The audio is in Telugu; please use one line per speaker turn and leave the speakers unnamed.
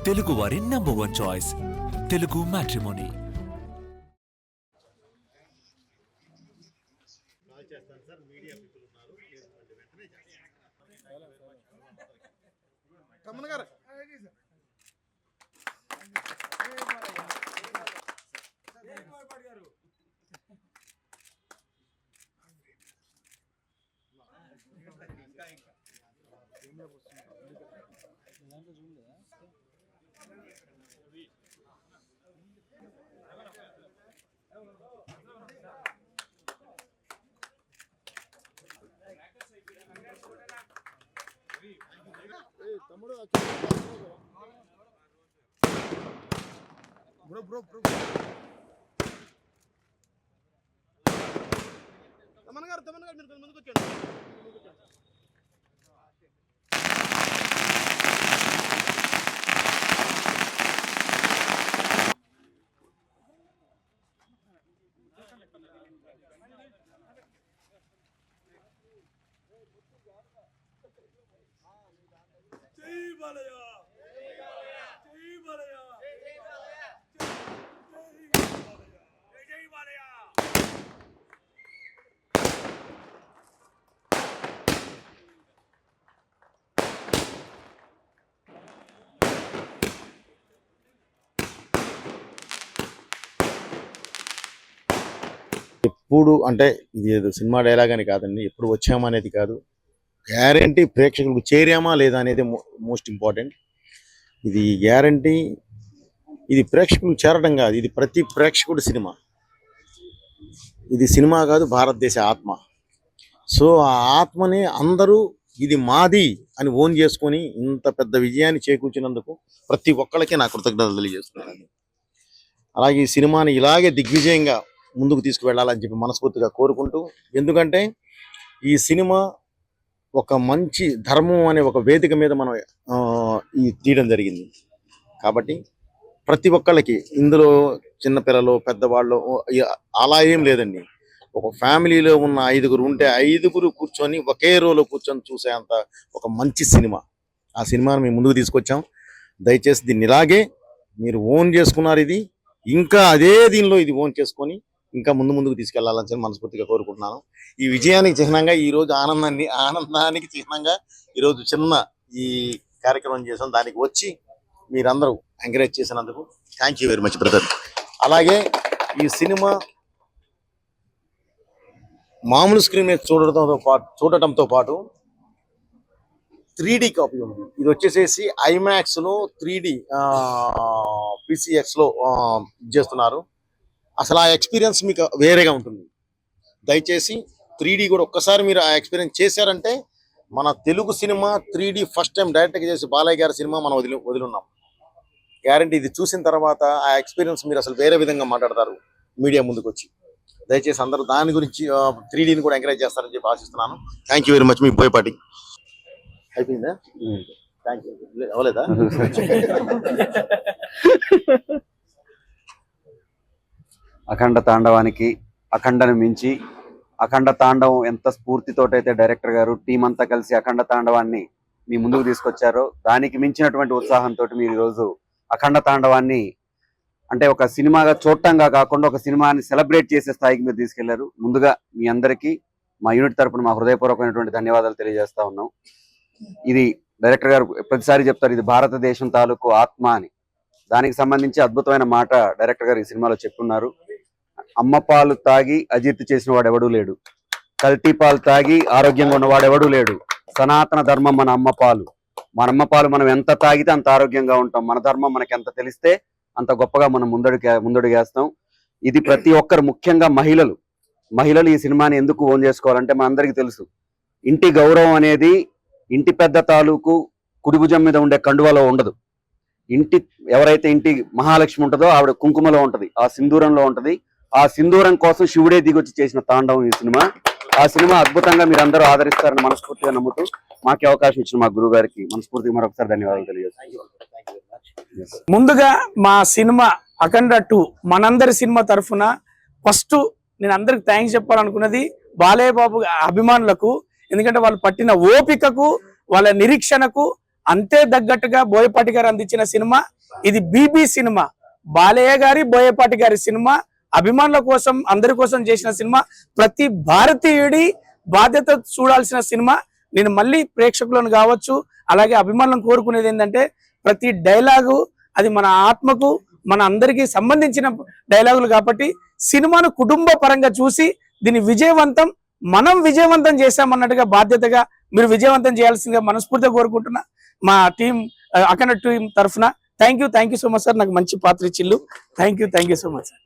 తెలుగు వారి #1 choice Telugu matrimony.
Bro. Teman gar మీరు ముందుకు వచ్చేయండి. జై బాలయ్య.
ఎప్పుడు అంటే ఇది ఏదో సినిమా డైలాగ్ అని కాదండి, ఎప్పుడు వచ్చామా అనేది కాదు, గ్యారంటీ ప్రేక్షకులకు చేరామా లేదా అనేది మోస్ట్ ఇంపార్టెంట్. ఇది గ్యారంటీ, ఇది ప్రేక్షకులకు చేరడం కాదు, ఇది ప్రతి ప్రేక్షకుడి సినిమా. ఇది సినిమా కాదు, భారతదేశ ఆత్మ. సో ఆ ఆత్మని అందరూ ఇది మాది అని ఓన్ చేసుకొని ఇంత పెద్ద విజయాన్ని చేకూర్చినందుకు ప్రతి ఒక్కళ్ళకి నా కృతజ్ఞతలు తెలియజేస్తున్నాను. అలాగే ఈ సినిమాని ఇలాగే దిగ్విజయంగా ముందుకు తీసుకువెళ్ళాలని చెప్పి మనస్ఫూర్తిగా కోరుకుంటూ, ఎందుకంటే ఈ సినిమా ఒక మంచి ధర్మం అనే ఒక వేదిక మీద మనం ఈ తీయడం జరిగింది. కాబట్టి ప్రతి ఒక్కళ్ళకి ఇందులో చిన్నపిల్లలు పెద్దవాళ్ళు అలా ఏం లేదండి. ఒక ఫ్యామిలీలో ఉన్న 5గురు ఉంటే 5గురు కూర్చొని ఒకే రోలో కూర్చొని చూసేంత ఒక మంచి సినిమా. ఆ సినిమాని మేము ముందుకు తీసుకొచ్చాం. దయచేసి దీన్ని ఇలాగే మీరు ఓన్ చేసుకున్నారు, ఇది ఇంకా అదే దీనిలో ఇది ఓన్ చేసుకొని ఇంకా ముందుకు తీసుకెళ్లాలని మనస్ఫూర్తిగా కోరుకుంటున్నాను. ఈ విజయానికి చిహ్నంగా ఈరోజు ఆనందానికి చిహ్నంగా ఈరోజు చిన్న ఈ కార్యక్రమం చేసాం. దానికి వచ్చి మీరందరూ ఎంకరేజ్ చేసినందుకు thank you very much brother. అలాగే ఈ సినిమా మామూలు స్క్రీన్ మీద చూడటంతో పాటు 3D కాపీ ఉంది. ఇది వచ్చేసేసి ఐమాక్స్లో 3D PCXలో చేస్తున్నారు. అసలు ఆ ఎక్స్పీరియన్స్ మీకు వేరేగా ఉంటుంది. దయచేసి 3D కూడా ఒక్కసారి మీరు ఆ ఎక్స్పీరియన్స్ చేశారంటే, మన Telugu cinema 3D first time డైరెక్ట్గా చేసి బాలయ్య గారి సినిమా మనం వదిలిన్నాం. గ్యారంటీ ఇది చూసిన తర్వాత ఆ ఎక్స్పీరియన్స్ మీరు అసలు వేరే విధంగా మాట్లాడతారు మీడియా ముందుకు వచ్చి. దయచేసి అందరూ దాని గురించి 3Dని కూడా ఎంకరేజ్ చేస్తారని చెప్పి ఆశిస్తున్నాను. Thank you very much. మీ పోయేపాటి అయిపోయిందా? Thank you. అవ్వలేదా?
అఖండ తాండవానికి అఖండను మించి అఖండ తాండవం ఎంత స్ఫూర్తితోటైతే డైరెక్టర్ గారు టీం అంతా కలిసి అఖండ తాండవాన్ని మీ ముందుకు తీసుకొచ్చారో, దానికి మించినటువంటి ఉత్సాహంతో మీరు ఈరోజు అఖండ తాండవాన్ని అంటే ఒక సినిమాగా చూడటంగా కాకుండా ఒక సినిమాని సెలబ్రేట్ చేసే స్థాయికి మీరు తీసుకెళ్లారు. ముందుగా మీ అందరికీ మా యూనిట్ తరపున మా హృదయపూర్వకమైనటువంటి ధన్యవాదాలు తెలియజేస్తా ఉన్నాం. ఇది డైరెక్టర్ గారు ప్రతిసారి చెప్తారు, ఇది భారతదేశం తాలూకు ఆత్మ అని. దానికి సంబంధించి అద్భుతమైన మాట డైరెక్టర్ గారు ఈ సినిమాలో చెప్పున్నారు. అమ్మ పాలు తాగి అజీర్తి చేసిన వాడు ఎవడూ లేడు, కల్తీ పాలు తాగి ఆరోగ్యంగా ఉన్నవాడు ఎవడూ లేడు, సనాతన ధర్మం మన అమ్మ పాలు. మన అమ్మ పాలు మనం ఎంత తాగితే అంత ఆరోగ్యంగా ఉంటాం. మన ధర్మం మనకి ఎంత తెలిస్తే అంత గొప్పగా మనం ముందడుగేస్తాం. ఇది ప్రతి ఒక్కరు, ముఖ్యంగా మహిళలు ఈ సినిమాని ఎందుకు ఓన్ చేసుకోవాలంటే మన అందరికీ తెలుసు, ఇంటి గౌరవం అనేది ఇంటి పెద్ద తాలూకు కుడిభుజం మీద ఉండే కండువలో ఉండదు. ఎవరైతే ఇంటి మహాలక్ష్మి ఉంటుందో ఆవిడ కుంకుమలో ఉంటది, ఆ సింధూరంలో ఉంటది. ఆ సింధూరం కోసం శివుడే దిగొచ్చి చేసిన తాండవం ఈ సినిమా. ఆ సినిమా అద్భుతంగా మీరు అందరూ ఆదరిస్తారని మనస్ఫూర్తిగా నమ్ముతూ మాకు అవకాశం ఇచ్చిన మా గురువు గారికి మనస్ఫూర్తిగా మరొకసారి ధన్యవాదాలు తెలియజేస్తాను.
ముందుగా మా సినిమా అఖండ 2 మనందరి సినిమా తరఫున ఫస్ట్ నేను అందరికి థ్యాంక్స్ చెప్పాలనుకున్నది బాలయ్య బాబు అభిమానులకు. ఎందుకంటే వాళ్ళు పట్టిన ఓపికకు, వాళ్ళ నిరీక్షణకు, అంతే తగ్గట్టుగా బోయపాటి గారు అందించిన సినిమా ఇది. బీబీ సినిమా, బాలయ్య గారి బోయపాటి గారి సినిమా, అభిమానుల కోసం అందరి కోసం చేసిన సినిమా, ప్రతి భారతీయుడి బాధ్యత చూడాల్సిన సినిమా. నేను మళ్ళీ ప్రేక్షకులను కావచ్చు అలాగే అభిమానులను కోరుకునేది ఏంటంటే ప్రతి డైలాగు అది మన ఆత్మకు మన అందరికీ సంబంధించిన డైలాగులు కాబట్టి సినిమాను కుటుంబ పరంగా చూసి దీన్ని మనం విజయవంతం చేశామన్నట్టుగా బాధ్యతగా మీరు విజయవంతం చేయాల్సిందిగా మనస్ఫూర్తిగా కోరుకుంటున్నా మా టీం అఖండ టీం తరఫున. Thank you so much sir, నాకు మంచి పాత్ర ఇచ్చిల్లు. Thank you so much sir.